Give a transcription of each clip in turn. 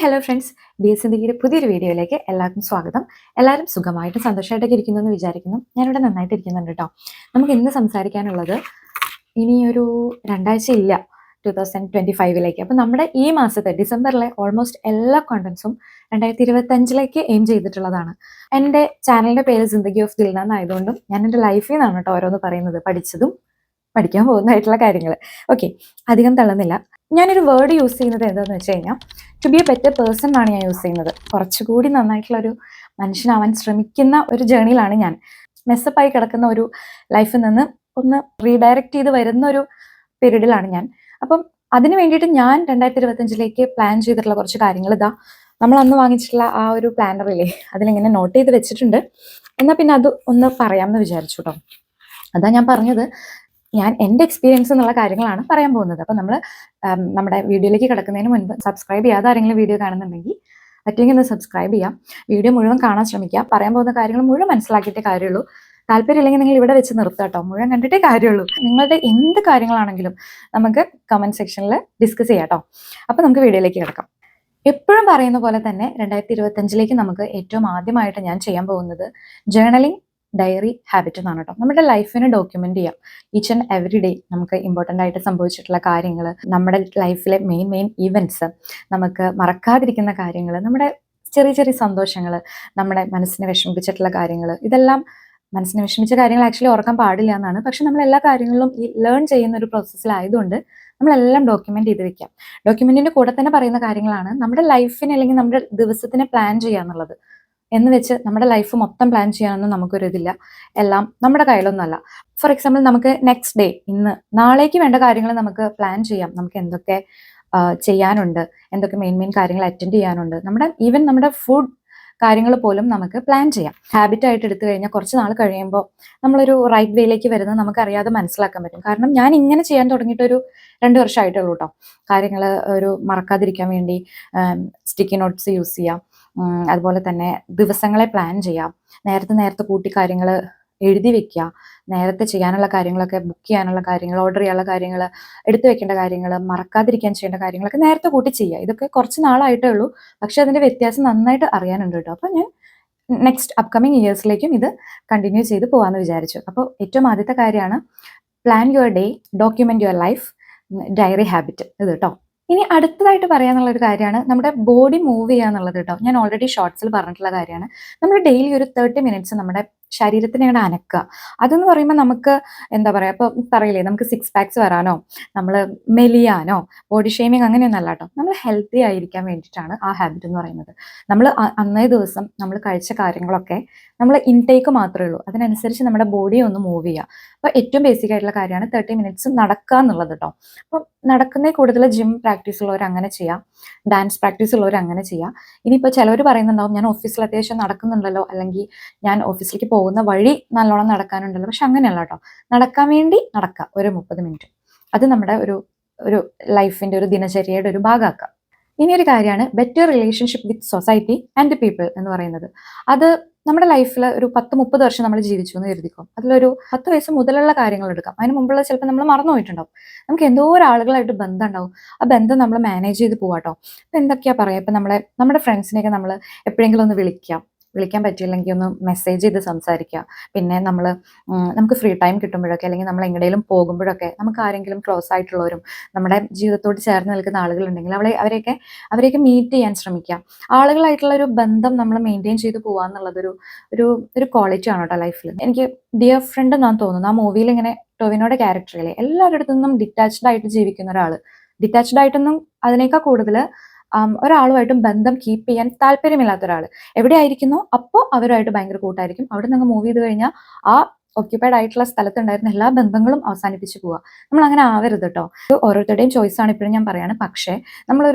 Hello friends, BS പുതിയൊരു വീഡിയോയിലേക്ക് എല്ലാവർക്കും സ്വാഗതം. എല്ലാവരും സുഖമായിട്ടും സന്തോഷമായിട്ടൊക്കെ ഇരിക്കുന്നു എന്ന് വിചാരിക്കുന്നു. ഞാനിവിടെ നന്നായിട്ട് ഇരിക്കുന്നുണ്ട് കേട്ടോ. നമുക്ക് ഇന്ന് സംസാരിക്കാനുള്ളത് ഇനിയൊരു രണ്ടാഴ്ച ഇല്ല 2025ലേക്ക്. അപ്പം നമ്മുടെ ഈ മാസത്തെ ഡിസംബറിലെ ഓൾമോസ്റ്റ് എല്ലാ കോണ്ടന്റ്സും 2025ലേക്ക് എയിം ചെയ്തിട്ടുള്ളതാണ്. എൻ്റെ ചാനലിൻ്റെ പേര് ജിന്ദഗി ഓഫ് ദിൽന എന്നായതുകൊണ്ടും ഞാൻ എൻ്റെ ലൈഫിൽ നിന്നാണ് കേട്ടോ ഓരോന്ന് പറയുന്നത്, പഠിച്ചതും പഠിക്കാൻ പോകുന്നതായിട്ടുള്ള കാര്യങ്ങൾ. ഓക്കെ, അധികം തള്ളുന്നില്ല. ഞാനൊരു വേർഡ് യൂസ് ചെയ്യുന്നത് എന്താണെന്ന് വെച്ച് കഴിഞ്ഞാൽ to be a better person എന്നാണ് ഞാൻ യൂസ് ചെയ്യുന്നത്. കുറച്ചുകൂടി നന്നായിട്ടുള്ളൊരു മനുഷ്യനാവാൻ ശ്രമിക്കുന്ന ഒരു ജേണിയിലാണ് ഞാൻ. മെസ്സപ്പായി കിടക്കുന്ന ഒരു ലൈഫിൽ നിന്ന് ഒന്ന് റീഡയറക്റ്റ് ചെയ്ത് വരുന്ന ഒരു പീരീഡിലാണ് ഞാൻ. അപ്പം അതിന് വേണ്ടിയിട്ട് ഞാൻ 2025ലേക്ക് പ്ലാൻ ചെയ്തിട്ടുള്ള കുറച്ച് കാര്യങ്ങൾ ഇതാ നമ്മൾ അന്ന് വാങ്ങിച്ചിട്ടുള്ള ആ ഒരു പ്ലാനറില്ലേ, അതിലിങ്ങനെ നോട്ട് ചെയ്ത് വെച്ചിട്ടുണ്ട്. എന്നാൽ പിന്നെ അത് ഒന്ന് പറയാമെന്ന് വിചാരിച്ചു കേട്ടോ. അതാ ഞാൻ പറഞ്ഞത്, ഞാൻ എൻ്റെ എക്സ്പീരിയൻസ് എന്നുള്ള കാര്യങ്ങളാണ് പറയാൻ പോകുന്നത്. അപ്പം നമ്മൾ നമ്മുടെ വീഡിയോയിലേക്ക് കിടക്കുന്നതിന് മുൻപ് സബ്സ്ക്രൈബ് ചെയ്യാതെ ആരെങ്കിലും വീഡിയോ കാണുന്നുണ്ടെങ്കിൽ പറ്റുമെങ്കിൽ ഒന്ന് സബ്സ്ക്രൈബ് ചെയ്യാം. വീഡിയോ മുഴുവൻ കാണാൻ ശ്രമിക്കുക. പറയാൻ പോകുന്ന കാര്യങ്ങൾ മുഴുവൻ മനസ്സിലാക്കിയിട്ടേ കാര്യമുള്ളൂ. താല്പര്യമില്ലെങ്കിൽ നിങ്ങൾ ഇവിടെ വെച്ച് നിർത്തുക കേട്ടോ. മുഴുവൻ കണ്ടിട്ടേ കാര്യമുള്ളൂ. നിങ്ങളുടെ എന്ത് കാര്യങ്ങളാണെങ്കിലും നമുക്ക് കമൻറ്റ് സെക്ഷനിൽ ഡിസ്കസ് ചെയ്യാം കേട്ടോ. അപ്പം നമുക്ക് വീഡിയോയിലേക്ക് കിടക്കാം. എപ്പോഴും പറയുന്ന പോലെ തന്നെ 2025ലേക്ക് നമുക്ക് ഏറ്റവും ആദ്യമായിട്ട് ഞാൻ ചെയ്യാൻ പോകുന്നത് ജേർണലിംഗ് ഡയറി ഹാബിറ്റ് എന്നാണ് കേട്ടോ. നമ്മുടെ ലൈഫിനെ ഡോക്യുമെന്റ് ചെയ്യാം. ഈച്ച് ആൻഡ് എവറി ഡേ നമുക്ക് ഇമ്പോർട്ടൻ്റ് ആയിട്ട് സംഭവിച്ചിട്ടുള്ള കാര്യങ്ങൾ, നമ്മുടെ ലൈഫിലെ മെയിൻ ഈവൻറ്റ്സ്, നമുക്ക് മറക്കാതിരിക്കുന്ന കാര്യങ്ങൾ, നമ്മുടെ ചെറിയ ചെറിയ സന്തോഷങ്ങൾ, നമ്മുടെ മനസ്സിനെ വിഷമിപ്പിച്ചിട്ടുള്ള കാര്യങ്ങൾ, ഇതെല്ലാം മനസ്സിനെ വിഷമിച്ച കാര്യങ്ങൾ ആക്ച്വലി ഓർക്കാൻ പാടില്ല എന്നാണ്. പക്ഷെ നമ്മൾ എല്ലാ കാര്യങ്ങളിലും ഈ ലേൺ ചെയ്യുന്ന ഒരു പ്രോസസ്സിലായതുകൊണ്ട് നമ്മളെല്ലാം ഡോക്യുമെന്റ് ചെയ്ത് വെക്കാം. ഡോക്യുമെന്റിന്റെ കൂടെ തന്നെ പറയുന്ന കാര്യങ്ങളാണ് നമ്മുടെ ലൈഫിനെ അല്ലെങ്കിൽ നമ്മുടെ ദിവസത്തിനെ പ്ലാൻ ചെയ്യുക എന്നുള്ളത്. എന്ന് വെച്ച് നമ്മുടെ ലൈഫ് മൊത്തം പ്ലാൻ ചെയ്യാനൊന്നും നമുക്കൊരു ഇതില്ല. എല്ലാം നമ്മുടെ കയ്യിലൊന്നുമല്ല. ഫോർ എക്സാമ്പിൾ, നമുക്ക് നെക്സ്റ്റ് ഡേ, ഇന്ന് നാളേക്ക് വേണ്ട കാര്യങ്ങൾ നമുക്ക് പ്ലാൻ ചെയ്യാം. നമുക്ക് എന്തൊക്കെ ചെയ്യാനുണ്ട്, എന്തൊക്കെ മെയിൻ കാര്യങ്ങൾ അറ്റൻഡ് ചെയ്യാനുണ്ട്, നമ്മുടെ ഫുഡ് കാര്യങ്ങൾ പോലും നമുക്ക് പ്ലാൻ ചെയ്യാം. ഹാബിറ്റായിട്ട് എടുത്തു കഴിഞ്ഞാൽ കുറച്ച് നാൾ കഴിയുമ്പോൾ നമ്മളൊരു റൈറ്റ് വേയിലേക്ക് വരുന്നത് നമുക്കറിയാതെ മനസ്സിലാക്കാൻ പറ്റും. കാരണം ഞാൻ ഇങ്ങനെ ചെയ്യാൻ തുടങ്ങിയിട്ട് ഒരു 2 വർഷമായിട്ടുള്ളൂ കേട്ടോ. കാര്യങ്ങൾ ഒരു മറക്കാതിരിക്കാൻ വേണ്ടി സ്റ്റിക്കി നോട്ട്സ് യൂസ് ചെയ്യാം. അതുപോലെ തന്നെ ദിവസങ്ങളെ പ്ലാൻ ചെയ്യാം. നേരത്തെ കൂട്ടി കാര്യങ്ങൾ എഴുതി വെക്കുക. നേരത്തെ ചെയ്യാനുള്ള കാര്യങ്ങളൊക്കെ, ബുക്ക് ചെയ്യാനുള്ള കാര്യങ്ങൾ, ഓർഡർ ചെയ്യാനുള്ള കാര്യങ്ങൾ, എടുത്തു വെക്കേണ്ട കാര്യങ്ങൾ, മറക്കാതിരിക്കാൻ ചെയ്യേണ്ട കാര്യങ്ങളൊക്കെ നേരത്തെ കൂട്ടി ചെയ്യുക. ഇതൊക്കെ കുറച്ച് നാളായിട്ടേ ഉള്ളൂ. പക്ഷെ അതിൻ്റെ വ്യത്യാസം നന്നായിട്ട് അറിയാനുണ്ട് കേട്ടോ. അപ്പോൾ ഞാൻ നെക്സ്റ്റ് അപ്കമിങ് ഇയേഴ്സിലേക്കും ഇത് കണ്ടിന്യൂ ചെയ്ത് പോകാമെന്ന് വിചാരിച്ചു. അപ്പോൾ ഏറ്റവും ആദ്യത്തെ കാര്യമാണ് plan your day, document your life, diary habit ഇത് കേട്ടോ. ഇനി അടുത്തതായിട്ട് പറയാനുള്ളൊരു കാര്യമാണ് നമ്മുടെ ബോഡി മൂവ് ചെയ്യുക എന്നുള്ളത് കേട്ടോ. ഞാൻ ഓൾറെഡി ഷോർട്സിൽ പറഞ്ഞിട്ടുള്ള കാര്യമാണ്. നമ്മൾ ഡെയിലി ഒരു 30 മിനിറ്റ്സ് നമ്മുടെ ശരീരത്തിനെ അങ്ങോട്ട് അനക്കുക. അതെന്ന് പറയുമ്പോൾ നമുക്ക് എന്താ പറയുക, ഇപ്പോൾ പറയില്ലേ, നമുക്ക് 6 പാക്സ് വരാനോ നമ്മൾ മെലിയാനോ ബോഡി ഷേമിങ് അങ്ങനെയൊന്നല്ല കേട്ടോ. നമ്മൾ ഹെൽത്തി ആയിരിക്കാൻ വേണ്ടിയിട്ടാണ് ആ ഹാബിറ്റ് എന്ന് പറയുന്നത്. നമ്മൾ അന്നേ ദിവസം നമ്മൾ കഴിച്ച കാര്യങ്ങളൊക്കെ നമ്മൾ ഇൻടേക്ക് മാത്രമേ ഉള്ളൂ. അതിനനുസരിച്ച് നമ്മുടെ ബോഡിയെ ഒന്ന് മൂവ് ചെയ്യുക. അപ്പോൾ ഏറ്റവും ബേസിക് ആയിട്ടുള്ള കാര്യമാണ് 30 മിനിറ്റ്സ് നടക്കുക എന്നുള്ളത് കേട്ടോ. അപ്പം നടക്കുന്നേ കൂടുതൽ ജിം പ്രാക്ടീസ് ഉള്ളവർ അങ്ങനെ ചെയ്യാം, ഡാൻസ് പ്രാക്ടീസ് ഉള്ളവർ അങ്ങനെ ചെയ്യാം. ഇനിയിപ്പോൾ ചിലവർ പറയുന്നുണ്ടാവും, ഞാൻ ഓഫീസിൽ അത്യാവശ്യം നടക്കുന്നുണ്ടല്ലോ, അല്ലെങ്കിൽ ഞാൻ ഓഫീസിലേക്ക് പോകുന്ന വഴി നല്ലോണം നടക്കാനുണ്ടല്ലോ. പക്ഷെ അങ്ങനെയല്ല കേട്ടോ. നടക്കാൻ വേണ്ടി നടക്കുക ഒരു 30 മിനിറ്റ്. അത് നമ്മുടെ ഒരു ലൈഫിൻ്റെ ഒരു ദിനചര്യയുടെ ഒരു ഭാഗമാക്കുക. ഇനി ഒരു കാര്യമാണ് better relationship with society and the people എന്ന് പറയുന്നത്. അത് നമ്മുടെ ലൈഫിൽ ഒരു 10-30 വർഷം നമ്മൾ ജീവിച്ചു എന്ന് കരുതിക്കും. അതിലൊരു 10 വയസ്സ് മുതലുള്ള കാര്യങ്ങൾ എടുക്കാം. അതിന് മുമ്പുള്ള ചിലപ്പോൾ നമ്മൾ മറന്നു പോയിട്ടുണ്ടാവും. നമുക്ക് എന്തോ ഒരാളുകളായിട്ട് ബന്ധം ഉണ്ടാവും. ആ ബന്ധം നമ്മൾ മാനേജ് ചെയ്ത് പോവാട്ടോ. അപ്പം എന്തൊക്കെയാ പറയുക, ഇപ്പം നമ്മുടെ ഫ്രണ്ട്സിനെയൊക്കെ നമ്മൾ എപ്പോഴെങ്കിലും ഒന്ന് വിളിക്കാൻ പറ്റിയില്ലെങ്കിൽ ഒന്ന് മെസ്സേജ് ചെയ്ത് സംസാരിക്കുക. പിന്നെ നമുക്ക് ഫ്രീ ടൈം കിട്ടുമ്പോഴൊക്കെ, അല്ലെങ്കിൽ നമ്മൾ എങ്ങനെയും പോകുമ്പോഴൊക്കെ നമുക്ക് ആരെങ്കിലും ക്ലോസ് ആയിട്ടുള്ളവരും നമ്മുടെ ജീവിതത്തോട് ചേർന്ന് നിൽക്കുന്ന ആളുകളുണ്ടെങ്കിൽ അവരെയൊക്കെ മീറ്റ് ചെയ്യാൻ ശ്രമിക്കുക. ആളുകളായിട്ടുള്ള ഒരു ബന്ധം നമ്മൾ മെയിൻറ്റെയിൻ ചെയ്ത് പോകുക എന്നുള്ളതൊരു ഒരു ക്വാളിറ്റി ആണ് കേട്ടോ ലൈഫിൽ. എനിക്ക് ഡിയർ ഫ്രണ്ട് എന്നാണ് തോന്നുന്നു. ആ മൂവിയിൽ ഇങ്ങനെ ടൊവിനോയുടെ ക്യാരക്ടറിലെ എല്ലാവരുടെ അടുത്തു നിന്നും ഡിറ്റാച്ച്ഡ് ആയിട്ട് ജീവിക്കുന്ന ഒരാൾ, ഡിറ്റാച്ച്ഡ് ആയിട്ടൊന്നും അതിനേക്കാൾ കൂടുതൽ ഒരാളുമായിട്ടും ബന്ധം കീപ്പ് ചെയ്യാൻ താല്പര്യമില്ലാത്ത ഒരാൾ എവിടെ ആയിരിക്കുന്നോ അപ്പോൾ അവരുമായിട്ട് ഭയങ്കര കൂട്ടായിരിക്കും. അവിടെ നിന്ന് മൂവ് ചെയ്ത് കഴിഞ്ഞാൽ ആ ഓക്യുപ്പൈഡ് ആയിട്ടുള്ള സ്ഥലത്തുണ്ടായിരുന്ന എല്ലാ ബന്ധങ്ങളും അവസാനിപ്പിച്ച് പോവുക. നമ്മൾ അങ്ങനെ ആവരുത് കേട്ടോ. ഓരോരുത്തരുടെയും ചോയ്സാണ് ഇപ്പോഴും ഞാൻ പറയാണ്. പക്ഷേ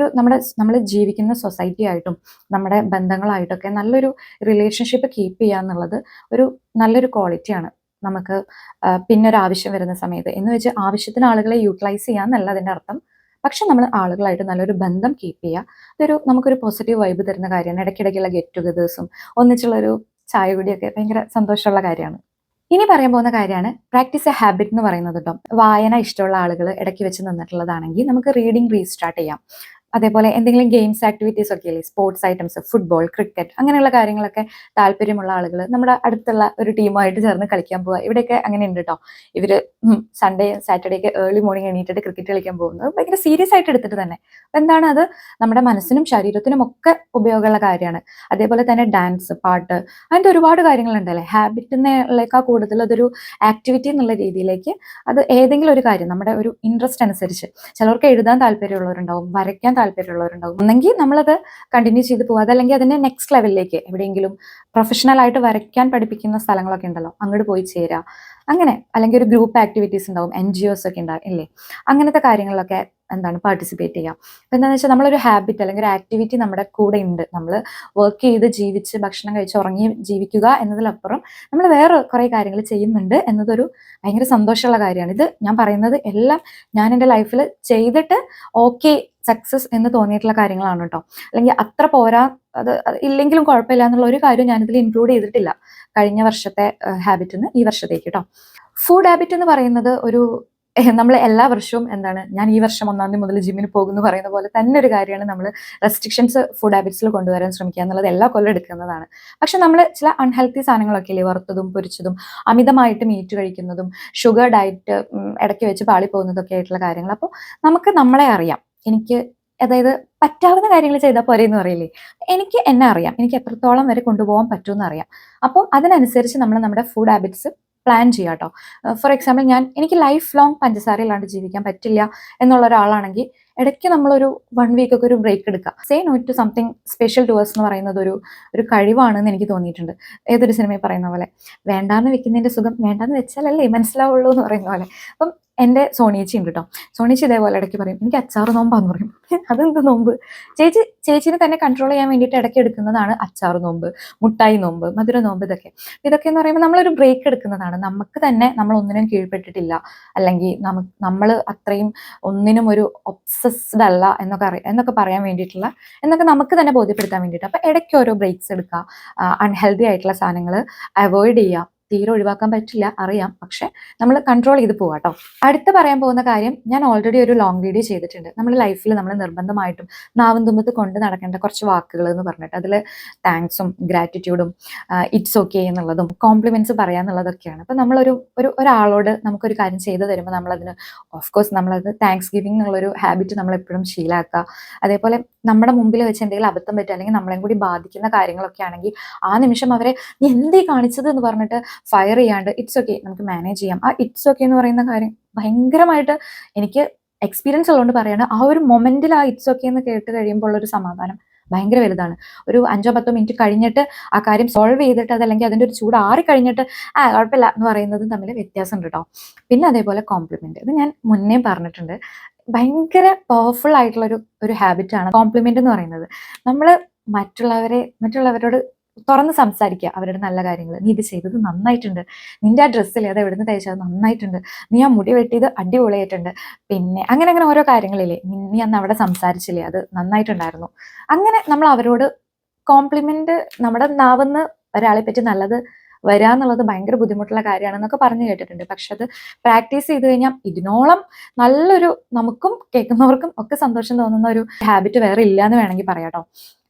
നമ്മൾ ജീവിക്കുന്ന സൊസൈറ്റി ആയിട്ടും നമ്മുടെ ബന്ധങ്ങളായിട്ടൊക്കെ നല്ലൊരു റിലേഷൻഷിപ്പ് കീപ്പ് ചെയ്യുക എന്നുള്ളത് ഒരു നല്ലൊരു ക്വാളിറ്റിയാണ്. നമുക്ക് പിന്നെ ഒരു ആവശ്യം വരുന്ന സമയത്ത് എന്ന് വെച്ച് ആവശ്യത്തിന് ആളുകളെ യൂട്ടിലൈസ് ചെയ്യാന്നല്ല അതിൻ്റെ അർത്ഥം. പക്ഷെ നമ്മൾ ആളുകളായിട്ട് നല്ലൊരു ബന്ധം കീപ്പ് ചെയ്യുക, നമുക്കൊരു പോസിറ്റീവ് വൈബ് തരുന്ന കാര്യമാണ്. ഇടയ്ക്കിടയ്ക്കുള്ള ഗെറ്റ് ടുഗദേഴ്സും ഒന്നിച്ചുള്ളൊരു ചായ കുടിയൊക്കെ ഭയങ്കര സന്തോഷമുള്ള കാര്യമാണ്. ഇനി പറയാൻ പോകുന്ന കാര്യമാണ് പ്രാക്ടീസ് എ ഹാബിറ്റ് എന്ന് പറയുന്നത് കേട്ടോ. വായന ഇഷ്ടമുള്ള ആളുകൾ ഇടയ്ക്ക് വെച്ച് നിന്നിട്ടുള്ളതാണെങ്കിൽ നമുക്ക് റീഡിംഗ് റീസ്റ്റാർട്ട് ചെയ്യാം. അതേപോലെ എന്തെങ്കിലും ഗെയിംസ് ആക്ടിവിറ്റീസ് ഒക്കെ ഇല്ലേ, സ്പോർട്സ് ഐറ്റംസ്, ഫുട്ബോൾ, ക്രിക്കറ്റ്, അങ്ങനെയുള്ള കാര്യങ്ങളൊക്കെ താല്പര്യമുള്ള ആളുകൾ നമ്മുടെ അടുത്തുള്ള ഒരു ടീമായിട്ട് ചേർന്ന് കളിക്കാൻ പോവുക. ഇവിടെയൊക്കെ അങ്ങനെ ഉണ്ട് കേട്ടോ. ഇവര് സൺഡേ സാറ്റർഡേ ഒക്കെ ഏർലി മോർണിംഗ് എണീറ്റിട്ട് ക്രിക്കറ്റ് കളിക്കാൻ പോകുന്നത് ഭയങ്കര സീരിയസ് ആയിട്ട് എടുത്തിട്ട് തന്നെ. എന്താണ് അത്, നമ്മുടെ മനസ്സിനും ശരീരത്തിനും ഒക്കെ ഉപയോഗമുള്ള കാര്യമാണ്. അതേപോലെ തന്നെ ഡാൻസ്, പാട്ട്, അങ്ങനത്തെ ഒരുപാട് കാര്യങ്ങളുണ്ടല്ലേ. ഹാബിറ്റിനേക്കാൾ കൂടുതൽ അതൊരു ആക്ടിവിറ്റി എന്നുള്ള രീതിയിലേക്ക് അത് ഏതെങ്കിലും ഒരു കാര്യം നമ്മുടെ ഒരു ഇൻട്രസ്റ്റ് അനുസരിച്ച്, ചിലർക്ക് എഴുതാൻ താല്പര്യമുള്ളവരുണ്ടാവും, വരയ്ക്കാൻ താല്പര്യമുള്ളവരുണ്ടാവും. ഒന്നെങ്കിൽ നമ്മളത് കണ്ടിന്യൂ ചെയ്ത് പോകുക, അതല്ലെങ്കിൽ അതിന്റെ നെക്സ്റ്റ് ലെവലിലേക്ക് എവിടെയെങ്കിലും പ്രൊഫഷണൽ ആയിട്ട് വരയ്ക്കാൻ പഠിപ്പിക്കുന്ന സ്ഥലങ്ങളൊക്കെ ഉണ്ടല്ലോ, അങ്ങോട്ട് പോയി ചേരുക. അങ്ങനെ, അല്ലെങ്കിൽ ഒരു ഗ്രൂപ്പ് ആക്ടിവിറ്റീസ് ഉണ്ടാവും, NGOs ഒക്കെ ഉണ്ടാവും ഇല്ലേ, അങ്ങനത്തെ കാര്യങ്ങളിലൊക്കെ പാർട്ടിസിപ്പേറ്റ് ചെയ്യാം. അപ്പൊ എന്താണെന്ന് വെച്ചാൽ നമ്മളൊരു ഹാബിറ്റ് അല്ലെങ്കിൽ ഒരു ആക്ടിവിറ്റി നമ്മുടെ കൂടെ ഉണ്ട്. നമ്മൾ വർക്ക് ചെയ്ത് ജീവിച്ച് ഭക്ഷണം കഴിച്ച് ഉറങ്ങി ജീവിക്കുക എന്നതിലപ്പുറം നമ്മൾ വേറെ കുറെ കാര്യങ്ങൾ ചെയ്യുന്നുണ്ട് എന്നതൊരു ഭയങ്കര സന്തോഷമുള്ള കാര്യമാണ്. ഇത് ഞാൻ പറയുന്നത് എല്ലാം ഞാൻ എൻ്റെ ലൈഫിൽ ചെയ്തിട്ട് ഓക്കെ സക്സസ് എന്ന് തോന്നിയിട്ടുള്ള കാര്യങ്ങളാണ് കേട്ടോ. അല്ലെങ്കിൽ അത്ര പോരാ, അത് ഇല്ലെങ്കിലും കുഴപ്പമില്ല എന്നുള്ള ഒരു കാര്യം ഞാനിതിൽ ഇൻക്ലൂഡ് ചെയ്തിട്ടില്ല കഴിഞ്ഞ വർഷത്തെ ഹാബിറ്റിന് ഈ വർഷത്തേക്ക് കേട്ടോ. ഫുഡ് ഹാബിറ്റ് എന്ന് പറയുന്നത് ഒരു നമ്മൾ എല്ലാ വർഷവും ഞാൻ ഈ വർഷം 1-ാം തീയതി മുതൽ ജിമ്മിന് പോകുന്നു പറയുന്ന പോലെ തന്നെ ഒരു കാര്യമാണ് നമ്മൾ റെസ്ട്രിക്ഷൻസ് ഫുഡ് ഹാബിറ്റ്സിൽ കൊണ്ടുവരാൻ ശ്രമിക്കുക എന്നുള്ളത് എല്ലാ കൊല്ലം എടുക്കുന്നതാണ്. പക്ഷെ നമ്മൾ ചില അൺഹെൽത്തി സാധനങ്ങളൊക്കെ ഇല്ലേ, വറുത്തതും പൊരിച്ചതും അമിതമായിട്ട് മീറ്റ് കഴിക്കുന്നതും ഷുഗർ ഡയറ്റ് ഇടയ്ക്ക് വെച്ച് പാളി പോകുന്നതൊക്കെ ആയിട്ടുള്ള കാര്യങ്ങൾ. അപ്പോൾ നമുക്ക് നമ്മളെ അറിയാം. എനിക്ക് അതായത് പറ്റാവുന്ന കാര്യങ്ങൾ ചെയ്താൽ പോരെ എന്ന് പറയില്ലേ, എനിക്ക് എന്നെ അറിയാം, എനിക്ക് എത്രത്തോളം വരെ കൊണ്ടുപോകാൻ പറ്റുമെന്ന് അറിയാം. അപ്പോൾ അതിനനുസരിച്ച് നമ്മൾ നമ്മുടെ ഫുഡ് ഹാബിറ്റ്സ് പ്ലാൻ ചെയ്യാം കേട്ടോ. ഫോർ എക്സാമ്പിൾ എനിക്ക് ലൈഫ് ലോങ് പഞ്ചസാര ഇല്ലാണ്ട് ജീവിക്കാൻ പറ്റില്ല എന്നുള്ള ഒരാളാണെങ്കിൽ ഇടയ്ക്ക് നമ്മളൊരു 1 വീക്ക് ഒക്കെ ഒരു ബ്രേക്ക് എടുക്കുക. Say no to something special to us എന്ന് പറയുന്നത് ഒരു കഴിവാണെന്ന് എനിക്ക് തോന്നിയിട്ടുണ്ട്. ഏതൊരു സിനിമയിൽ പറയുന്ന പോലെ, വേണ്ടാന്ന് വെക്കുന്നതിന്റെ സുഖം വേണ്ടാന്ന് വെച്ചാലല്ലേ മനസ്സിലാവുള്ളൂ എന്ന് പറയുന്ന പോലെ. അപ്പം എൻ്റെ സോണിയേച്ചി ഉണ്ട് കേട്ടോ. സോണിയേച്ചി ഇതേപോലെ ഇടയ്ക്ക് പറയും, എനിക്ക് അച്ചാറ് നോമ്പാന്ന് പറയും. അതെന്ത് നോമ്പ്? ചേച്ചിനെ തന്നെ കൺട്രോൾ ചെയ്യാൻ വേണ്ടിയിട്ട് ഇടയ്ക്ക് എടുക്കുന്നതാണ് അച്ചാറ് നോമ്പ്, മുട്ടായി നോമ്പ്, മധുര നോമ്പ്. ഇതൊക്കെ എന്ന് പറയുമ്പോൾ നമ്മളൊരു ബ്രേക്ക് എടുക്കുന്നതാണ്. നമുക്ക് തന്നെ നമ്മൾ ഒന്നിനും കീഴ്പ്പെട്ടിട്ടില്ല, അല്ലെങ്കിൽ നമ്മൾ അത്രയും ഒന്നിനും ഒരു ഒബ്സസ്ഡ് അല്ല എന്നൊക്കെ പറയാൻ വേണ്ടിയിട്ടുള്ള, എന്നൊക്കെ നമുക്ക് തന്നെ ബോധ്യപ്പെടുത്താൻ വേണ്ടിയിട്ട്. അപ്പൊ ഇടയ്ക്ക് ഓരോ ബ്രേക്സ് എടുക്കുക. അൺഹെൽത്തി ആയിട്ടുള്ള സാധനങ്ങൾ അവോയ്ഡ് ചെയ്യുക. തീരെ ഒഴിവാക്കാൻ പറ്റില്ല, അറിയാം, പക്ഷെ നമ്മൾ കൺട്രോൾ ചെയ്ത് പോവാം കേട്ടോ. അടുത്ത് പറയാൻ പോകുന്ന കാര്യം, ഞാൻ ഓൾറെഡി ഒരു ലോങ് വീഡിയോ ചെയ്തിട്ടുണ്ട്. നമ്മുടെ ലൈഫിൽ നമ്മൾ നിർബന്ധമായിട്ടും നാവും തുമ്പത്ത് കൊണ്ട് നടക്കേണ്ട കുറച്ച് വാക്കുകൾ എന്ന് പറഞ്ഞിട്ട്, അതിൽ താങ്ക്സും ഗ്രാറ്റിറ്റ്യൂഡും ഇറ്റ്സ് ഓക്കെ എന്നുള്ളതും കോംപ്ലിമെന്റ്സ് പറയാന്നുള്ളതൊക്കെയാണ്. അപ്പൊ ഒരാളോട് നമുക്കൊരു കാര്യം ചെയ്തു തരുമ്പോൾ നമ്മളതിന് ഓഫ്കോഴ്സ് നമ്മളത് താങ്ക്സ് ഗിവിംഗ് എന്നുള്ളൊരു ഹാബിറ്റ് നമ്മൾ എപ്പോഴും ശീലാക്കുക. അതേപോലെ നമ്മുടെ മുമ്പിൽ വെച്ച് എന്തെങ്കിലും അബദ്ധം പറ്റുക, അല്ലെങ്കിൽ നമ്മളെയും കൂടി ബാധിക്കുന്ന കാര്യങ്ങളൊക്കെ ആണെങ്കിൽ ആ നിമിഷം അവരെ നീ എന്തേ കാണിച്ചത് എന്ന് പറഞ്ഞിട്ട് ഫയർ ചെയ്യാണ്ട് ഇറ്റ്സ് ഓക്കെ, നമുക്ക് മാനേജ് ചെയ്യാം. ആ ഇറ്റ്സ് ഓക്കെ എന്ന് പറയുന്ന കാര്യം ഭയങ്കരമായിട്ട് എനിക്ക് എക്സ്പീരിയൻസ് ഉള്ളതുകൊണ്ട് പറയാണ്. ആ ഒരു മൊമെന്റിൽ ആ ഇറ്റ്സ് ഓക്കെ എന്ന് കേട്ട് കഴിയുമ്പോൾ ഉള്ളൊരു സമാധാനം ഭയങ്കര വലുതാണ്. ഒരു 5-10 മിനിറ്റ് കഴിഞ്ഞിട്ട് ആ കാര്യം സോൾവ് ചെയ്തിട്ട്, അതല്ലെങ്കിൽ അതിൻ്റെ ഒരു ചൂട് ആറി കഴിഞ്ഞിട്ട് കുഴപ്പമില്ല എന്ന് പറയുന്നതും തമ്മിൽ വ്യത്യാസമുണ്ട് കേട്ടോ. പിന്നെ അതേപോലെ കോംപ്ലിമെന്റ്, ഇത് ഞാൻ മുന്നേ പറഞ്ഞിട്ടുണ്ട്. ഭയങ്കര പവർഫുൾ ആയിട്ടുള്ള ഒരു ഹാബിറ്റാണ് കോംപ്ലിമെന്റ് എന്ന് പറയുന്നത്. നമ്മൾ മറ്റുള്ളവരോട് തുറന്ന് സംസാരിക്കുക, അവരുടെ നല്ല കാര്യങ്ങൾ. നീ ഇത് ചെയ്തത് നന്നായിട്ടുണ്ട്, നിന്റെ ആ ഡ്രസ്സിൽ അത് എവിടുന്ന് തയ്ച്ചത് നന്നായിട്ടുണ്ട്, നീ ആ മുടി വെട്ടിയത് അടിപൊളിയായിട്ടുണ്ട്, പിന്നെ അങ്ങനെ ഓരോ കാര്യങ്ങളില്ലേ, നീ അന്ന് അവിടെ സംസാരിച്ചില്ലേ അത് നന്നായിട്ടുണ്ടായിരുന്നു. അങ്ങനെ നമ്മൾ അവരോട് കോംപ്ലിമെന്റ്, നമ്മുടെ നാവെന്ന് ഒരാളെ പറ്റി നല്ലത് വരാന്നുള്ളത് ഭയങ്കര ബുദ്ധിമുട്ടുള്ള കാര്യമാണെന്നൊക്കെ പറഞ്ഞു കേട്ടിട്ടുണ്ട്. പക്ഷെ അത് പ്രാക്ടീസ് ചെയ്ത് കഴിഞ്ഞാൽ ഇതിനോളം നല്ലൊരു, നമുക്കും കേൾക്കുന്നവർക്കും ഒക്കെ സന്തോഷം തോന്നുന്ന ഒരു ഹാബിറ്റ് വേറെ ഇല്ല എന്ന് വേണമെങ്കിൽ പറയാട്ടോ.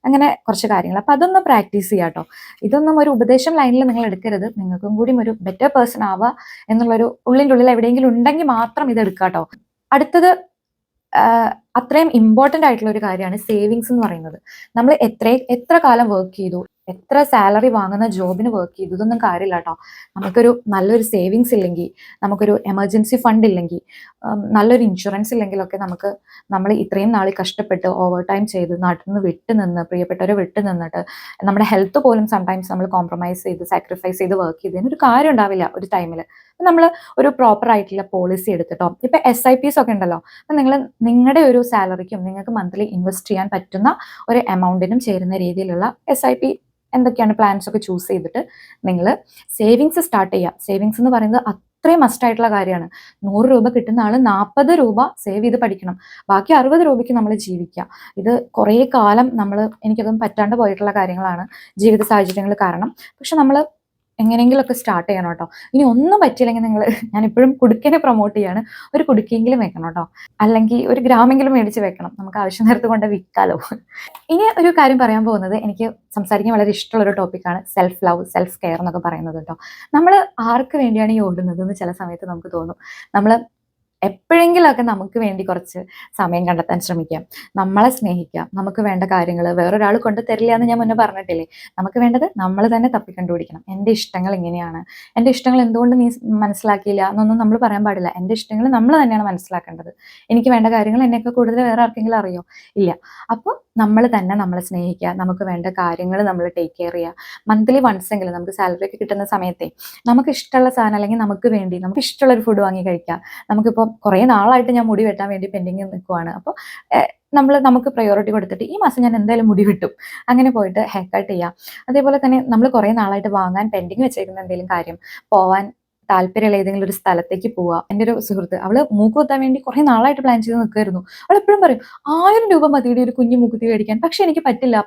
അങ്ങനെ കുറച്ച് കാര്യങ്ങൾ. അപ്പൊ അതൊന്നും പ്രാക്ടീസ് ചെയ്യാട്ടോ. ഇതൊന്നും ഒരു ഉപദേശം ലൈനിൽ നിങ്ങൾ എടുക്കരുത്. നിങ്ങൾക്കും കൂടി ഒരു ബെറ്റർ പേഴ്സൺ ആവുക എന്നുള്ളൊരു ഉള്ളിൻ്റെ ഉള്ളിൽ എവിടെയെങ്കിലും ഉണ്ടെങ്കിൽ മാത്രം ഇത് എടുക്കാട്ടോ. അടുത്തത് അത്രയും ഇമ്പോർട്ടൻ്റ് ആയിട്ടുള്ള ഒരു കാര്യമാണ് സേവിങ്സ് എന്ന് പറയുന്നത്. നമ്മൾ എത്ര കാലം വർക്ക് ചെയ്തു, എത്ര സാലറി വാങ്ങുന്ന ജോബിന് വർക്ക് ചെയ്തു, ഇതൊന്നും കാര്യമില്ല കേട്ടോ. നമുക്കൊരു നല്ലൊരു സേവിങ്സ് ഇല്ലെങ്കിൽ, നമുക്കൊരു എമർജൻസി ഫണ്ട് ഇല്ലെങ്കിൽ, നല്ലൊരു ഇൻഷുറൻസ് ഇല്ലെങ്കിലൊക്കെ നമ്മൾ ഇത്രയും നാൾ കഷ്ടപ്പെട്ട് ഓവർ ടൈം ചെയ്ത് നാട്ടിൽ നിന്ന് വിട്ടുനിന്ന്, പ്രിയപ്പെട്ടവരെ വിട്ടുനിന്നിട്ട്, നമ്മുടെ ഹെൽത്ത് പോലും സംടൈംസ് നമ്മൾ കോംപ്രമൈസ് ചെയ്ത് സാക്രിഫൈസ് ചെയ്ത് വർക്ക് ചെയ്തതിനൊരു കാര്യം ഉണ്ടാവില്ല ഒരു ടൈമിൽ. നമ്മൾ ഒരു പ്രോപ്പർ ആയിട്ടുള്ള പോളിസി എടുത്തിട്ടോ, ഇപ്പൊ SIPs ഒക്കെ ഉണ്ടല്ലോ, അപ്പൊ നിങ്ങളുടെ ഒരു സാലറിക്കും നിങ്ങൾക്ക് മന്ത്ലി ഇൻവെസ്റ്റ് ചെയ്യാൻ പറ്റുന്ന ഒരു എമൗണ്ടിനും ചേരുന്ന രീതിയിലുള്ള SIP എന്തൊക്കെയാണ് പ്ലാൻസ് ഒക്കെ ചൂസ് ചെയ്തിട്ട് നിങ്ങൾ സേവിങ്സ് സ്റ്റാർട്ട് ചെയ്യുക. സേവിങ്സ് എന്ന് പറയുന്നത് അത്രയും മസ്റ്റ് ആയിട്ടുള്ള കാര്യമാണ്. 100 രൂപ കിട്ടുന്ന ആള് 40 രൂപ സേവ് ചെയ്ത് പഠിക്കണം, ബാക്കി 60 രൂപയ്ക്ക് നമ്മൾ ജീവിക്കുക. ഇത് കുറേ കാലം എനിക്കതൊന്നും പറ്റാണ്ട് പോയിട്ടുള്ള കാര്യങ്ങളാണ് ജീവിത സാഹചര്യങ്ങൾ കാരണം. പക്ഷെ നമ്മൾ എങ്ങനെയെങ്കിലുമൊക്കെ സ്റ്റാർട്ട് ചെയ്യണം കേട്ടോ. ഇനി ഒന്നും പറ്റിയില്ലെങ്കിൽ നിങ്ങൾ, ഞാൻ എപ്പോഴും കുടുക്കനെ പ്രൊമോട്ട് ചെയ്യാണ്, ഒരു കുടുക്കെങ്കിലും വെക്കണം കേട്ടോ. അല്ലെങ്കിൽ ഒരു ഗ്രാമെങ്കിലും മേടിച്ച് വെക്കണം, നമുക്ക് ആവശ്യം നേരത്ത് കൊണ്ട് വിൽക്കാലോ. ഇനി ഒരു കാര്യം പറയാൻ പോകുന്നത്, എനിക്ക് സംസാരിക്കാൻ വളരെ ഇഷ്ടമുള്ള ഒരു ടോപ്പിക്കാണ് സെൽഫ് ലവ്, സെൽഫ് കെയർ എന്നൊക്കെ പറയുന്നത് കേട്ടോ. നമ്മൾ ആർക്ക് വേണ്ടിയാണ് ഈ ഓടുന്നത് എന്ന് ചില സമയത്ത് നമുക്ക് തോന്നും. നമ്മൾ എപ്പോഴെങ്കിലുമൊക്കെ നമുക്ക് വേണ്ടി കുറച്ച് സമയം കണ്ടെത്താൻ ശ്രമിക്കാം, നമ്മളെ സ്നേഹിക്കാം. നമുക്ക് വേണ്ട കാര്യങ്ങൾ വേറൊരാൾ കൊണ്ട് തരില്ല എന്ന് ഞാൻ മുന്നേ പറഞ്ഞിട്ടില്ലേ. നമുക്ക് വേണ്ടത് നമ്മൾ തന്നെ തപ്പിക്കണ്ടുപിടിക്കണം. എൻ്റെ ഇഷ്ടങ്ങൾ ഇങ്ങനെയാണ്, എൻ്റെ ഇഷ്ടങ്ങൾ എന്തുകൊണ്ട് നീ മനസ്സിലാക്കിയില്ല എന്നൊന്നും നമ്മൾ പറയാൻ പാടില്ല. എൻ്റെ ഇഷ്ടങ്ങൾ നമ്മൾ തന്നെയാണ് മനസ്സിലാക്കേണ്ടത്. എനിക്ക് വേണ്ട കാര്യങ്ങൾ എന്നെയൊക്കെ കൂടുതൽ വേറെ ആർക്കെങ്കിലും അറിയോ? ഇല്ല. അപ്പോൾ നമ്മൾ തന്നെ നമ്മളെ സ്നേഹിക്കുക, നമുക്ക് വേണ്ട കാര്യങ്ങൾ നമ്മൾ ടേക്ക് കെയർ ചെയ്യുക. മന്ത്ലി വൺസ് എങ്കിലും നമുക്ക് സാലറി ഒക്കെ കിട്ടുന്ന സമയത്തെ നമുക്ക് ഇഷ്ടമുള്ള സാധനം, അല്ലെങ്കിൽ നമുക്ക് വേണ്ടി നമുക്ക് ഇഷ്ടമുള്ള ഒരു ഫുഡ് വാങ്ങി കഴിക്കുക. നമുക്കിപ്പോൾ കുറേ നാളായിട്ട് ഞാൻ മുടി വെട്ടാൻ വേണ്ടി പെൻഡിങ് നിൽക്കുവാണ്. അപ്പോൾ നമുക്ക് പ്രയോറിറ്റി കൊടുത്തിട്ട് ഈ മാസം ഞാൻ എന്തായാലും മുടി വെട്ടും, അങ്ങനെ പോയിട്ട് ഹെയർ കട്ട് ചെയ്യുക. അതേപോലെ തന്നെ നമ്മൾ കുറേ നാളായിട്ട് വാങ്ങാൻ പെൻഡിങ് വെച്ചേക്കുന്ന എന്തെങ്കിലും കാര്യം, പോവാൻ താല്പര്യമുള്ള ഏതെങ്കിലും ഒരു സ്ഥലത്തേക്ക് പോവുക. എൻ്റെ ഒരു സുഹൃത്ത്, അവള് മൂക്ക് കുത്താൻ വേണ്ടി കുറേ നാളായിട്ട് പ്ലാൻ ചെയ്ത് നിൽക്കുമായിരുന്നു. അവൾ എപ്പോഴും പറയും 1000 രൂപ മതിയുടെ ഒരു കുഞ്ഞു മൂക്കുത്തി മേടിക്കാൻ, പക്ഷെ എനിക്ക് പറ്റില്ല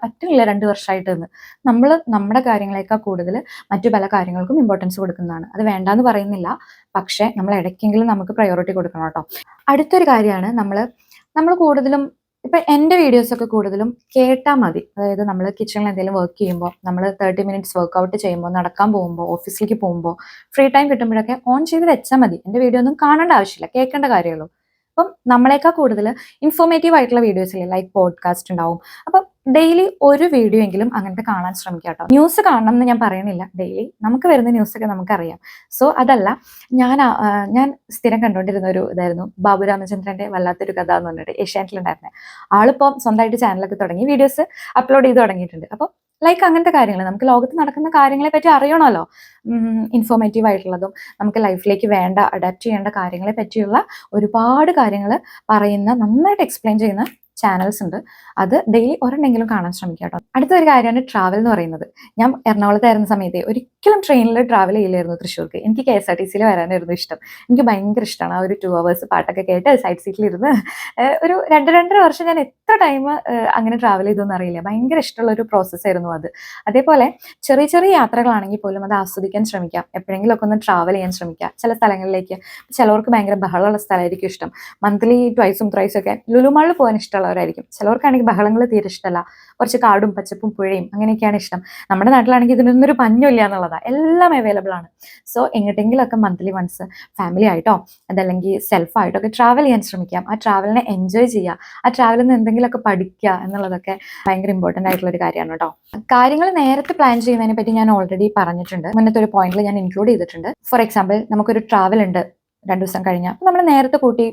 2 വർഷമായിട്ട് എന്ന്. നമ്മൾ നമ്മുടെ കാര്യങ്ങളെക്കാൾ കൂടുതൽ മറ്റു പല കാര്യങ്ങൾക്കും ഇമ്പോർട്ടൻസ് കൊടുക്കുന്നതാണ്. അത് വേണ്ടാന്ന് പറയുന്നില്ല, പക്ഷെ നമ്മൾ ഇടയ്ക്കെങ്കിലും നമുക്ക് പ്രയോറിറ്റി കൊടുക്കണം കേട്ടോ. അടുത്തൊരു കാര്യമാണ്, നമ്മൾ കൂടുതലും ഇപ്പം എൻ്റെ വീഡിയോസൊക്കെ കൂടുതലും കേട്ടാൽ മതി. അതായത് നമ്മൾ കിച്ചണിൽ എന്തെങ്കിലും വർക്ക് ചെയ്യുമ്പോൾ, നമ്മൾ 30 മിനിറ്റ്സ് വർക്കൗട്ട് ചെയ്യുമ്പോൾ, നടക്കാൻ പോകുമ്പോൾ, ഓഫീസിലേക്ക് പോകുമ്പോൾ, ഫ്രീ ടൈം കിട്ടുമ്പോഴൊക്കെ ഓൺ ചെയ്ത് വെച്ചാൽ മതി. എൻ്റെ വീഡിയോ ഒന്നും കാണേണ്ട ആവശ്യമില്ല, കേൾക്കേണ്ട കാര്യമുള്ളൂ. അപ്പം നമ്മളെക്കാൾ കൂടുതൽ ഇൻഫോർമേറ്റീവ് ആയിട്ടുള്ള വീഡിയോസ് ഇല്ലേ, ലൈക്ക് പോഡ്കാസ്റ്റ് ഉണ്ടാവും. അപ്പം ഡെയിലി ഒരു വീഡിയോ എങ്കിലും അങ്ങനത്തെ കാണാൻ ശ്രമിക്കുക കേട്ടോ. ന്യൂസ് കാണണം എന്ന് ഞാൻ പറയണില്ല, ഡെയിലി നമുക്ക് വരുന്ന ന്യൂസൊക്കെ നമുക്കറിയാം. സോ അതല്ല, ഞാൻ സ്ഥിരം കണ്ടുകൊണ്ടിരുന്ന ഒരു ഇതായിരുന്നു ബാബു രാമചന്ദ്രന്റെ വല്ലാത്തൊരു കഥ എന്ന് പറഞ്ഞിട്ട് ഏഷ്യാനെറ്റിലുണ്ടായിരുന്നത്. ആളിപ്പം സ്വന്തമായിട്ട് ചാനലൊക്കെ തുടങ്ങി വീഡിയോസ് അപ്ലോഡ് ചെയ്ത് തുടങ്ങിയിട്ടുണ്ട്. അപ്പോൾ ലൈക്ക് അങ്ങനത്തെ കാര്യങ്ങൾ, നമുക്ക് ലോകത്ത് നടക്കുന്ന കാര്യങ്ങളെ പറ്റി അറിയണമല്ലോ. ഇൻഫോർമേറ്റീവ് ആയിട്ടുള്ളതും നമുക്ക് ലൈഫിലേക്ക് വേണ്ട അഡാപ്റ്റ് ചെയ്യേണ്ട കാര്യങ്ങളെ പറ്റിയുള്ള ഒരുപാട് കാര്യങ്ങൾ പറയുന്ന, നന്നായിട്ട് എക്സ്പ്ലെയിൻ ചെയ്യുന്ന ചാനൽസ് ഉണ്ട്. അത് ഡെയിലി ഒരെണ്ണെങ്കിലും കാണാൻ ശ്രമിക്കുക കേട്ടോ. അടുത്തൊരു കാര്യമാണ് ട്രാവൽ എന്ന് പറയുന്നത്. ഞാൻ എറണാകുളത്തായിരുന്ന സമയത്ത് ഒരിക്കലും ട്രെയിനിൽ ട്രാവൽ ചെയ്യില്ലായിരുന്നു തൃശ്ശൂർക്ക്. എനിക്ക് KSRTCയിൽ വരാനായിരുന്നു ഇഷ്ടം. എനിക്ക് ഭയങ്കര ഇഷ്ടമാണ് ആ ഒരു 2 hours പാട്ടൊക്കെ കേട്ട് സൈഡ് സീറ്റിലിരുന്ന്. ഒരു 2-2.5 വർഷം ഞാൻ എത്ര ടൈം അങ്ങനെ ട്രാവൽ ചെയ്തൊന്നും അറിയില്ല. ഭയങ്കര ഇഷ്ടമുള്ള ഒരു പ്രോസസ്സായിരുന്നു അത്. അതേപോലെ ചെറിയ ചെറിയ യാത്രകളാണെങ്കിൽ പോലും അത് ആസ്വദിക്കാൻ ശ്രമിക്കാം. എപ്പോഴെങ്കിലുമൊക്കെ ഒന്ന് ട്രാവൽ ചെയ്യാൻ ശ്രമിക്കാം ചില സ്ഥലങ്ങളിലേക്ക്. ചിലവർക്ക് ഭയങ്കര ബഹളമുള്ള സ്ഥലമായിരിക്കും ഇഷ്ടം. മന്ത്ലി 2 3 ഒക്കെ ലുലു മാളിൽ പോകാൻ ഇഷ്ടമുള്ളവരായിരിക്കും. ചിലവർക്കാണെങ്കിൽ ബഹളങ്ങൾ തീരെ ഇഷ്ടമല്ല, കുറച്ച് കാടും പച്ചപ്പും പുഴയും അങ്ങനെയൊക്കെയാണ് ഇഷ്ടം. നമ്മുടെ നാട്ടിലാണെങ്കിൽ ഇതിനൊന്നും ഒരു പഞ്ഞമില്ല എന്നുള്ളതാണ്, എല്ലാം അവൈലബിൾ ആണ്. സോ എങ്ങോട്ടെങ്കിലുമൊക്കെ മന്ത്ലി വൺസ് ഫാമിലി ആയിട്ടോ അതല്ലെങ്കിൽ സെൽഫായിട്ടോ ഒക്കെ ട്രാവൽ ചെയ്യാൻ ശ്രമിക്കാം. ആ ട്രാവലിനെ എൻജോയ് ചെയ്യുക, ആ ട്രാവലിൽ നിന്ന് എന്തെങ്കിലുമൊക്കെ പഠിക്കുക എന്നുള്ളതൊക്കെ ഭയങ്കര ഇമ്പോർട്ടൻ്റ് ആയിട്ടുള്ള ഒരു കാര്യമാണ് കേട്ടോ. കാര്യങ്ങൾ നേരത്തെ പ്ലാൻ ചെയ്യുന്നതിനെ പറ്റി ഞാൻ ഓൾറെഡി പറഞ്ഞിട്ടുണ്ട്, മുന്നത്തെ ഒരു പോയിന്റിൽ ഞാൻ ഇൻക്ലൂഡ് ചെയ്തിട്ടുണ്ട്. ഫോർ എക്സാമ്പിൾ, നമുക്കൊരു ട്രാവൽ ഉണ്ട് 2 ദിവസം കഴിഞ്ഞാൽ, അപ്പോൾ നമ്മൾ നേരത്തെ കൂട്ടി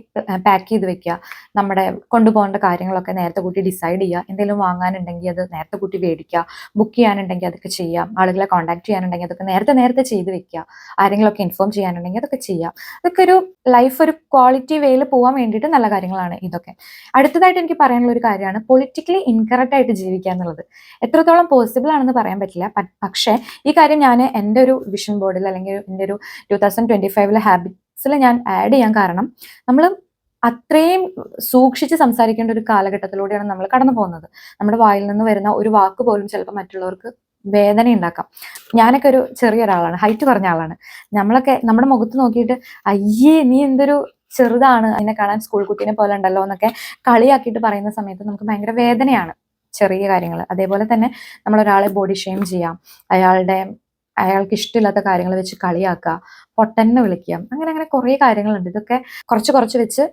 പാക്ക് ചെയ്ത് വെക്കുക. നമ്മുടെ കൊണ്ടുപോകേണ്ട കാര്യങ്ങളൊക്കെ നേരത്തെ കൂട്ടി ഡിസൈഡ് ചെയ്യുക. എന്തെങ്കിലും വാങ്ങാനുണ്ടെങ്കിൽ അത് നേരത്തെ കൂട്ടി മേടിക്കുക. ബുക്ക് ചെയ്യാനുണ്ടെങ്കിൽ അതൊക്കെ ചെയ്യാം. ആളുകളെ കോൺടാക്ട് ചെയ്യാനുണ്ടെങ്കിൽ അതൊക്കെ നേരത്തെ ചെയ്ത് വെക്കുക. ആരെങ്കിലുമൊക്കെ ഇൻഫോം ചെയ്യാനുണ്ടെങ്കിൽ അതൊക്കെ ചെയ്യാം. അതൊക്കെ ഒരു ലൈഫ് ഒരു ക്വാളിറ്റി വേയിൽ പോകാൻ വേണ്ടിയിട്ട് നല്ല കാര്യങ്ങളാണ് ഇതൊക്കെ. അടുത്തതായിട്ട് എനിക്ക് പറയാനുള്ള ഒരു കാര്യമാണ് പൊളിറ്റിക്കലി ഇൻകറക്റ്റ് ആയിട്ട് ജീവിക്കുക എന്നുള്ളത്. എത്രത്തോളം പോസിബിൾ ആണെന്ന് പറയാൻ പറ്റില്ല, പക്ഷേ ഈ കാര്യം ഞാൻ എൻ്റെ ഒരു വിഷൻ ബോർഡിൽ അല്ലെങ്കിൽ എൻ്റെ ഒരു 2025 ഹാബിറ്റ്സിൽ ഞാൻ ആഡ് ചെയ്യാൻ കാരണം, നമ്മൾ അത്രയും സൂക്ഷിച്ച് സംസാരിക്കേണ്ട ഒരു കാലഘട്ടത്തിലൂടെയാണ് നമ്മൾ കടന്നു പോകുന്നത്. നമ്മുടെ വായിൽ നിന്ന് വരുന്ന ഒരു വാക്ക് പോലും ചിലപ്പോൾ മറ്റുള്ളവർക്ക് വേദന ഉണ്ടാക്കാം. ഞാനൊക്കെ ഒരു ചെറിയൊരാളാണ്, ഹൈറ്റ് കുറഞ്ഞ ആളാണ്. നമ്മളൊക്കെ നമ്മുടെ മുഖത്ത് നോക്കിയിട്ട് അയ്യേ നീ എന്തൊരു ചെറുതാണ്, അതിനെ കാണാൻ സ്കൂൾ കുട്ടീനെ പോലെ ഉണ്ടല്ലോ എന്നൊക്കെ കളിയാക്കിയിട്ട് പറയുന്ന സമയത്ത് നമുക്ക് ഭയങ്കര വേദനയാണ് ചെറിയ കാര്യങ്ങൾ. അതേപോലെ തന്നെ നമ്മളൊരാളെ ബോഡി ഷെയിം ചെയ്യാം, അയാൾക്ക് ഇഷ്ടമില്ലാത്ത കാര്യങ്ങൾ വെച്ച് കളിയാക്കുക, പൊട്ടന്നെ വിളിക്കുക, അങ്ങനെ കുറേ കാര്യങ്ങളുണ്ട്. ഇതൊക്കെ കുറച്ച് വെച്ച്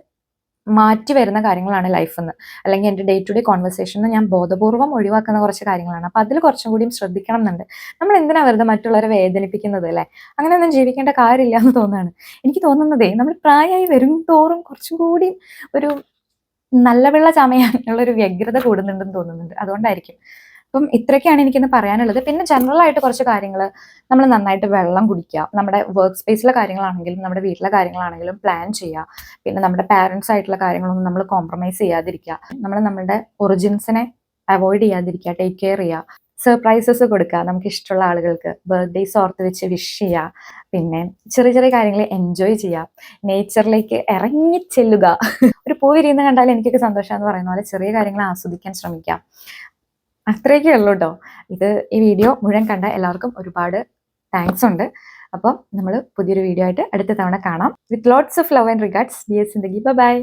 മാറ്റി വരുന്ന കാര്യങ്ങളാണ് ലൈഫിൽ നിന്ന്, അല്ലെങ്കിൽ എൻ്റെ ഡേ ടു ഡേ കോൺവെർസേഷനിൽ ഞാൻ ബോധപൂർവ്വം ഒഴിവാക്കുന്ന കുറച്ച് കാര്യങ്ങളാണ്. അപ്പം അതിൽ കുറച്ചും കൂടിയും ശ്രദ്ധിക്കണം എന്നുണ്ട്. നമ്മൾ എന്തിനാ വെറുതെ മറ്റുള്ളവരെ വേദനിപ്പിക്കുന്നത് അല്ലേ? അങ്ങനെയൊന്നും ജീവിക്കേണ്ട കാര്യമില്ല എന്ന് തോന്നുകയാണ്. എനിക്ക് തോന്നുന്നതേ, നമ്മൾ പ്രായമായി വരും തോറും കുറച്ചും കൂടി ഒരു നല്ല വെള്ള ചമയാനുള്ളൊരു വ്യഗ്രത കൂടുന്നുണ്ടെന്ന് തോന്നുന്നുണ്ട്. അതുകൊണ്ടായിരിക്കും. അപ്പം ഇത്രയൊക്കെയാണ് എനിക്കിന്ന് പറയാനുള്ളത്. പിന്നെ ജനറൽ ആയിട്ട് കുറച്ച് കാര്യങ്ങൾ, നമ്മൾ നന്നായിട്ട് വെള്ളം കുടിക്കുക, നമ്മുടെ വർക്ക് സ്പേസിലെ കാര്യങ്ങളാണെങ്കിലും നമ്മുടെ വീട്ടിലെ കാര്യങ്ങളാണെങ്കിലും പ്ലാൻ ചെയ്യുക. പിന്നെ നമ്മുടെ പാരൻസ് ആയിട്ടുള്ള കാര്യങ്ങളൊന്നും നമ്മൾ കോംപ്രമൈസ് ചെയ്യാതിരിക്കുക. നമ്മുടെ ഒറിജിൻസിനെ അവോയ്ഡ് ചെയ്യാതിരിക്കുക, ടേക്ക് കെയർ ചെയ്യുക. സർപ്രൈസസ് കൊടുക്കുക നമുക്ക് ഇഷ്ടമുള്ള ആളുകൾക്ക്, ബർത്ത്ഡേസ് ഓർത്ത് വെച്ച് വിഷ് ചെയ്യുക. പിന്നെ ചെറിയ ചെറിയ കാര്യങ്ങൾ എൻജോയ് ചെയ്യുക, നേച്ചറിലേക്ക് ഇറങ്ങി ചെല്ലുക. ഒരു പൂ വിരിയുന്ന കണ്ടാൽ എനിക്കൊക്കെ സന്തോഷമെന്ന് പറയുന്ന പോലെ ചെറിയ കാര്യങ്ങൾ ആസ്വദിക്കാൻ ശ്രമിക്കാം. അത്രയൊക്കെ ഉള്ളൂ കേട്ടോ. ഈ വീഡിയോ മുഴുവൻ കണ്ട എല്ലാവർക്കും ഒരുപാട് താങ്ക്സ് ഉണ്ട്. അപ്പം നമ്മൾ പുതിയൊരു വീഡിയോ ആയിട്ട് അടുത്ത തവണ കാണാം. With lots of love and regards, dear Zindagi. By.